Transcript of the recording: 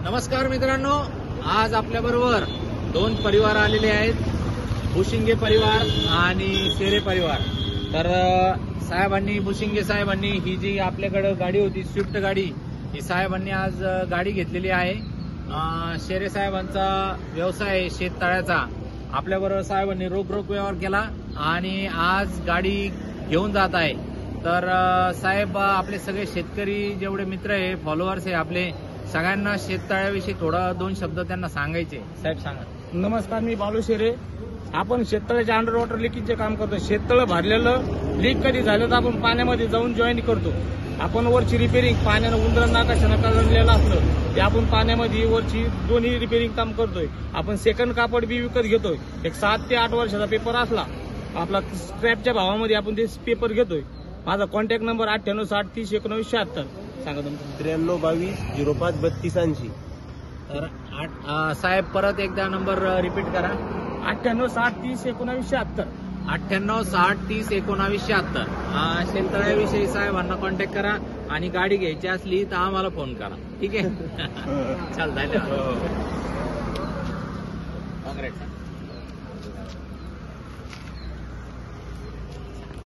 नमस्कार मित्रांनो, आज आपल्याबरोबर दोन परिवार आलेले आहेत, भुशिंगे परिवार आणि शेरे परिवार। तर भुशिंगे साहेबांनी ही जी आपल्याकडे गाडी होती स्विफ्ट गाडी, ही साहेबांनी आज गाडी घेतलेली आहे। शेरे साहेबांचा व्यवसाय आहे शेततळ्याचा। आपल्याबरोबर साहेबांनी रोख व्यवहार केला आणि आज गाडी घेऊन जात आहे। तर साहेब, आपले सगळे शेतकरी जेवढे मित्र आहे, फॉलोअर्स आहे आपले, सगळ्यांना शेततळ्याविषयी थोडा दोन शब्द त्यांना सांगायचे। साहेब सांगा। नमस्कार, मी बालू शेरे। आपण शेततळ्याच्या अंडर वॉटर लिकेजचे काम करतो। शेततळ भरलेलं लीक कधी झालं तर आपण पाण्यामध्ये जाऊन जॉईन करतो। आपण वरची रिपेरिंग, पाण्यानं उंदरांना नाकाशानं काढलेलं असलं ते आपण पाण्यामध्ये वरची दोन्ही रिपेरिंग काम करतोय। आपण सेकंड कापड बी विकत घेतोय। एक 7 ते 8 वर्षाचा पेपर असला आपला स्क्रॅपच्या भावामध्ये आपण ते पेपर घेतोय। माझा कॉन्टॅक्ट नंबर 9860301976 सांगा तुमचं। 93 05 05 32 80। तर साहेब परत एकदा नंबर रिपीट करा। 9860301976 9860301976। शेततळ्याविषयी साहेबांना कॉन्टॅक्ट करा आणि गाडी घ्यायची असली तर आम्हाला फोन करा, ठीक आहे? चल, धन्यवाद। काँग्रेस।